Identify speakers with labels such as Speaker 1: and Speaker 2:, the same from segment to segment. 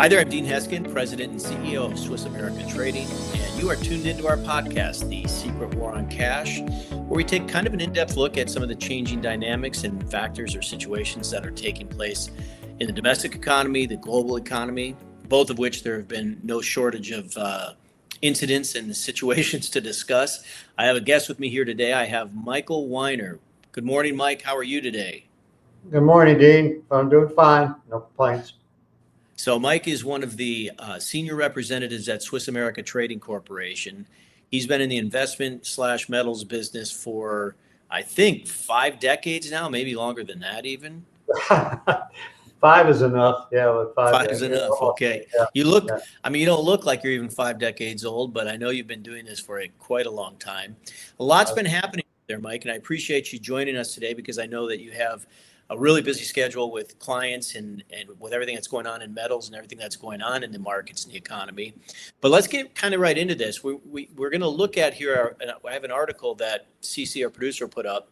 Speaker 1: Hi there, I'm Dean Heskin, President and CEO of Swiss America Trading, and you are tuned into our podcast, The Secret War on Cash, where we take kind of an in-depth look at some of the changing dynamics and factors or situations that are taking place in the domestic economy, the global economy, both of which there have been no shortage of incidents and situations to discuss. I have a guest with me here today. I have Michael Weiner. Good morning, Mike. How are you today?
Speaker 2: Good morning, Dean. I'm doing fine. No complaints.
Speaker 1: So Mike is one of the senior representatives at Swiss America Trading Corporation. He's been in the investment/metals business for, I think, 5 decades now, maybe longer than that even.
Speaker 2: 5 is enough. Yeah, with 5
Speaker 1: 5 is
Speaker 2: decades.
Speaker 1: enough. Okay.
Speaker 2: Yeah,
Speaker 1: You look,
Speaker 2: yeah.
Speaker 1: I mean, you don't look like you're even 5 decades old, but I know you've been doing this for quite a long time. A lot's been happening there, Mike, and I appreciate you joining us today because I know that you have a really busy schedule with clients and with everything that's going on in metals and everything that's going on in the markets and the economy. But let's get kind of right into this. We're going to look at here, I have an article that CC, our producer, put up.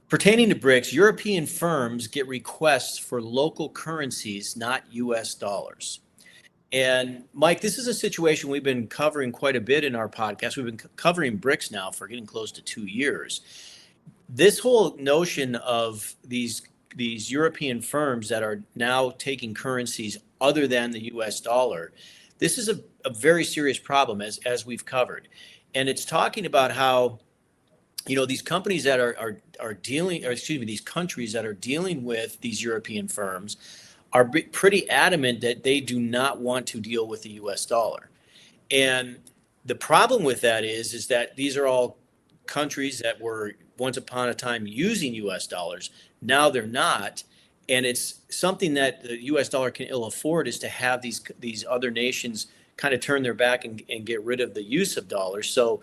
Speaker 1: Pertaining to BRICS, European firms get requests for local currencies, not US dollars. And Mike, this is a situation we've been covering quite a bit in our podcast. We've been covering BRICS now for getting close to 2 years. This whole notion of these European firms that are now taking currencies other than the US dollar, this is a very serious problem as we've covered. And it's talking about how, you know, these companies that are dealing, or excuse me, these countries that are dealing with these European firms are pretty adamant that they do not want to deal with the US dollar. And the problem with that is that these are all countries that were once upon a time using US dollars. Now they're not. And it's something that the US dollar can ill afford, is to have these other nations kind of turn their back and get rid of the use of dollars. So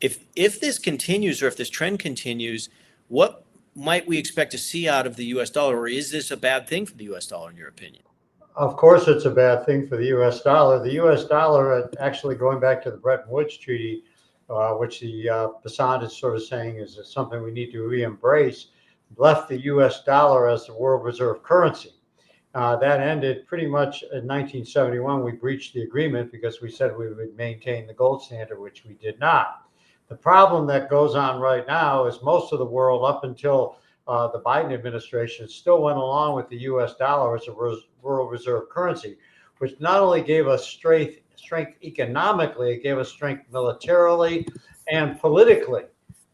Speaker 1: if this continues, or if this trend continues, what might we expect to see out of the US dollar? Or is this a bad thing for the US dollar, in your opinion?
Speaker 2: Of course, it's a bad thing for the U.S. dollar. The U.S. dollar, actually going back to the Bretton Woods Treaty, which the Bassan is sort of saying is something we need to re-embrace, left the U.S. dollar as the world reserve currency. That ended pretty much in 1971. We breached the agreement because we said we would maintain the gold standard, which we did not. The problem that goes on right now is most of the world, up until the Biden administration, still went along with the U.S. dollar as a world reserve currency, which not only gave us strength economically, it gave us strength militarily and politically.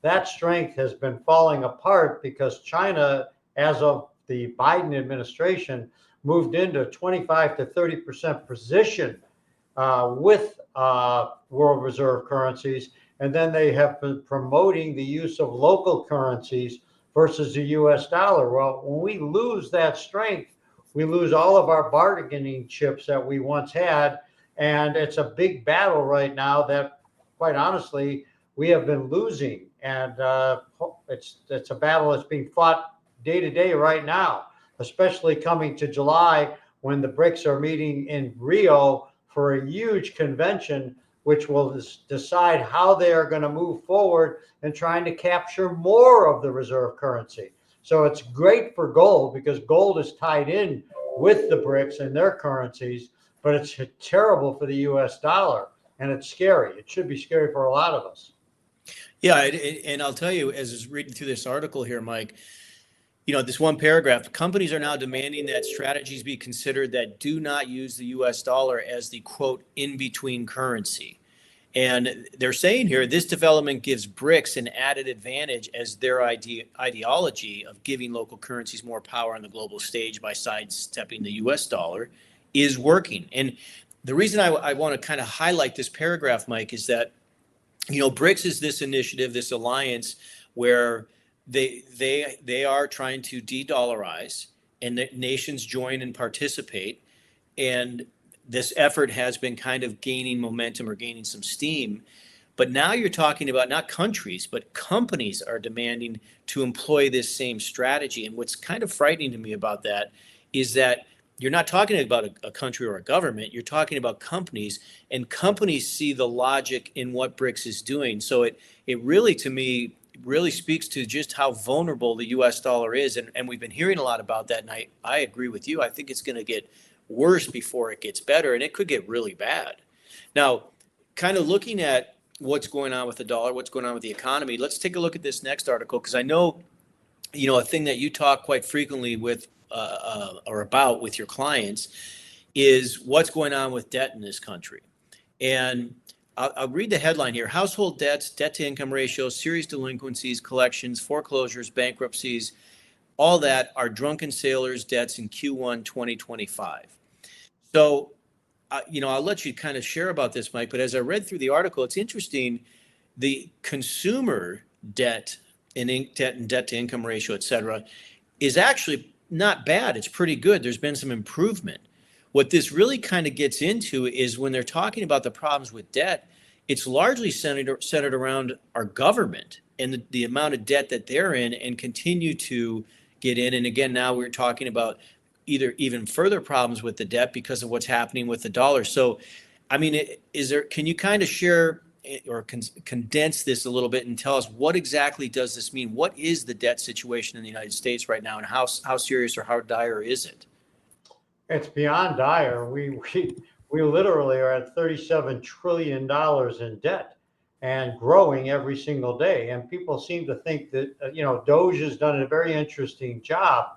Speaker 2: That strength has been falling apart because China, as of the Biden administration, moved into 25 to 30% position with world reserve currencies. And then they have been promoting the use of local currencies versus the US dollar. Well, when we lose that strength, we lose all of our bargaining chips that we once had. And it's a big battle right now that, quite honestly, we have been losing. And it's a battle that's being fought day to day right now, especially coming to July, when the BRICS are meeting in Rio for a huge convention, which will decide how they are going to move forward in trying to capture more of the reserve currency. So it's great for gold because gold is tied in with the BRICS and their currencies, but it's terrible for the US dollar, and it's scary. It should be scary for a lot of us.
Speaker 1: Yeah, and I'll tell you, as I was reading through this article here, Mike, you know, this one paragraph: companies are now demanding that strategies be considered that do not use the US dollar as the, quote, in-between currency. And they're saying here, this development gives BRICS an added advantage, as their ideology of giving local currencies more power on the global stage by sidestepping the US dollar is working. And the reason I want to kind of highlight this paragraph, Mike, is that, you know, BRICS is this initiative, this alliance where they are trying to de-dollarize, and the nations join and participate. And this effort has been kind of gaining momentum, or gaining some steam. But now you're talking about not countries, but companies are demanding to employ this same strategy. And what's kind of frightening to me about that is that you're not talking about a country or a government, you're talking about companies, and companies see the logic in what BRICS is doing. So it really, to me, really speaks to just how vulnerable the US dollar is. And we've been hearing a lot about that. And I agree with you. I think it's going to get worse before it gets better, and it could get really bad. Now, kind of looking at what's going on with the dollar, what's going on with the economy, let's take a look at this next article, because I know, a thing that you talk quite frequently with or about with your clients is what's going on with debt in this country. And I'll read the headline here. Household debts, debt to income ratios, serious delinquencies, collections, foreclosures, bankruptcies, all that are drunken sailors' debts in Q1 2025. So, I'll let you kind of share about this, Mike, but as I read through the article, it's interesting. The consumer debt and debt to income ratio, et cetera, is actually not bad. It's pretty good. There's been some improvement. What this really kind of gets into is when they're talking about the problems with debt, it's largely centered around our government and the amount of debt that they're in and continue to get in. And again, now we're talking about either even further problems with the debt because of what's happening with the dollar. So, I mean, can you kind of share or condense this a little bit and tell us what exactly does this mean? What is the debt situation in the United States right now, and how serious or how dire is it?
Speaker 2: It's beyond dire. We literally are at $37 trillion in debt and growing every single day. And people seem to think that, Doge has done a very interesting job,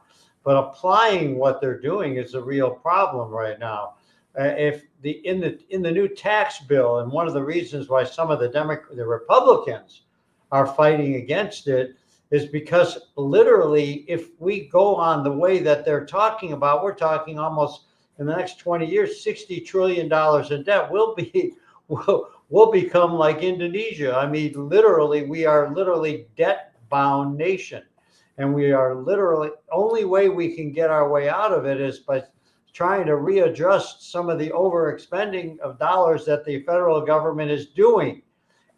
Speaker 2: but applying what they're doing is a real problem right now. In the new tax bill, and one of the reasons why some of the Republicans are fighting against it is because literally, if we go on the way that they're talking about, we're talking almost in the next 20 years, $60 trillion in debt. We'll become like Indonesia. I mean, literally, we are literally debt-bound nation. And we are literally, only way we can get our way out of it is by trying to readjust some of the overexpending of dollars that the federal government is doing.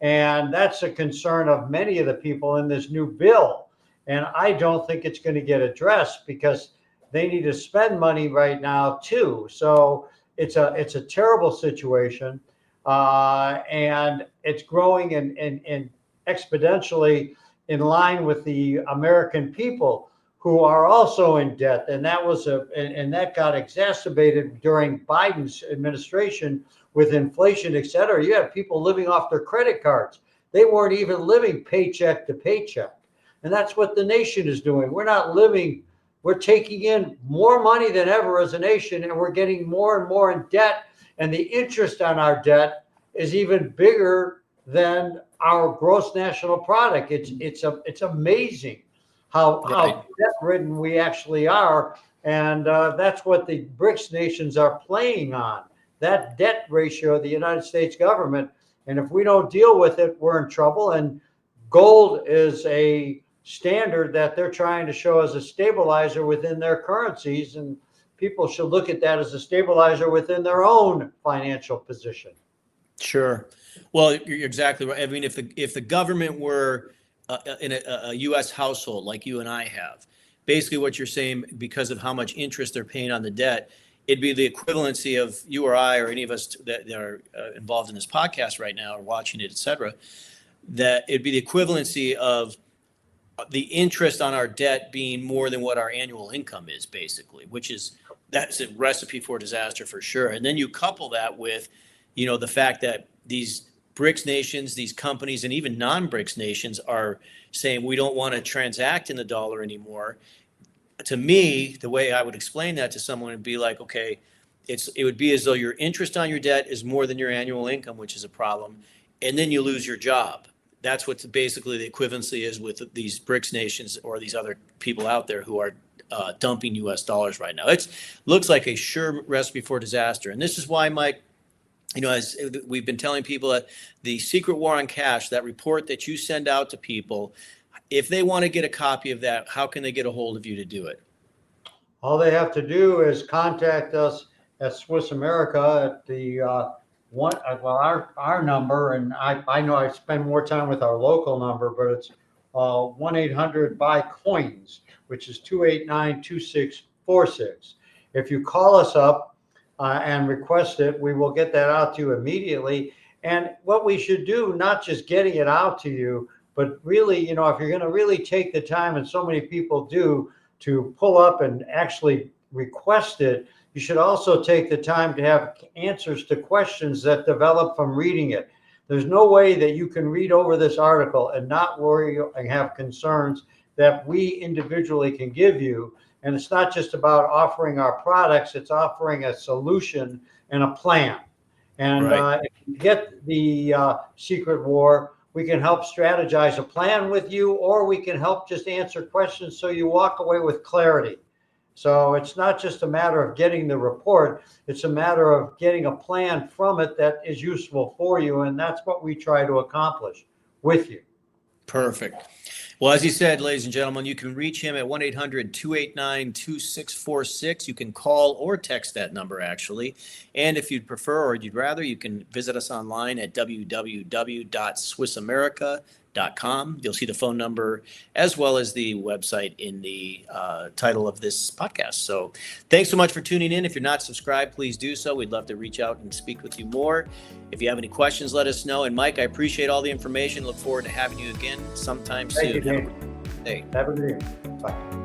Speaker 2: And that's a concern of many of the people in this new bill. And I don't think it's going to get addressed because they need to spend money right now too. So it's a terrible situation. And it's growing and exponentially in line with the American people who are also in debt. And that got exacerbated during Biden's administration with inflation, et cetera. You have people living off their credit cards. They weren't even living paycheck to paycheck. And that's what the nation is doing. We're taking in more money than ever as a nation, and we're getting more and more in debt. And the interest on our debt is even bigger than our gross national product. It's amazing how debt-ridden we actually are. And that's what the BRICS nations are playing on. That debt ratio of the United States government. And if we don't deal with it, we're in trouble. And gold is a standard that they're trying to show as a stabilizer within their currencies. And people should look at that as a stabilizer within their own financial position.
Speaker 1: Sure. Well, you're exactly right. I mean, if the government were in a U.S. household like you and I have, basically what you're saying, because of how much interest they're paying on the debt, it'd be the equivalency of you or I or any of us that are involved in this podcast right now or watching it, et cetera, that it'd be the equivalency of the interest on our debt being more than what our annual income is, basically, that's a recipe for disaster for sure. And then you couple that with, the fact that these BRICS nations, these companies, and even non-BRICS nations are saying we don't want to transact in the dollar anymore. To me, the way I would explain that to someone would be like, okay, it would be as though your interest on your debt is more than your annual income, which is a problem, and then you lose your job. That's what basically the equivalency is with these BRICS nations or these other people out there who are dumping U.S. dollars right now. It looks like a sure recipe for disaster. And this is why, Mike, as we've been telling people, that the Secret War on Cash, that report that you send out to people, if they want to get a copy of that, how can they get a hold of you to do it?
Speaker 2: All they have to do is contact us at Swiss America at the our number, and I know I spend more time with our local number, but it's 1-800-BUY-COINS, which is 289-2646. If you call us up and request it, we will get that out to you immediately. And what we should do, not just getting it out to you, but really, if you're going to really take the time, and so many people do, to pull up and actually request it, you should also take the time to have answers to questions that develop from reading it. There's no way that you can read over this article and not worry and have concerns that we individually can give you. And it's not just about offering our products, it's offering a solution and a plan. And
Speaker 1: Right.
Speaker 2: if you get the Secret War, we can help strategize a plan with you, or we can help just answer questions so you walk away with clarity. So it's not just a matter of getting the report, it's a matter of getting a plan from it that is useful for you. And that's what we try to accomplish with you.
Speaker 1: Perfect. Well, as you said, ladies and gentlemen, you can reach him at 1-800-289-2646. You can call or text that number, actually. And if you'd prefer or you'd rather, you can visit us online at www.swissamerica.com. You'll see the phone number as well as the website in the title of this podcast. So thanks so much for tuning in. If you're not subscribed, please do so. We'd love to reach out and speak with you more. If you have any questions, let us know. And Mike, I appreciate all the information. Look forward to having you again sometime soon.
Speaker 2: Thank you,
Speaker 1: Have a
Speaker 2: Dave.
Speaker 1: good day.
Speaker 2: Have a good evening. Bye.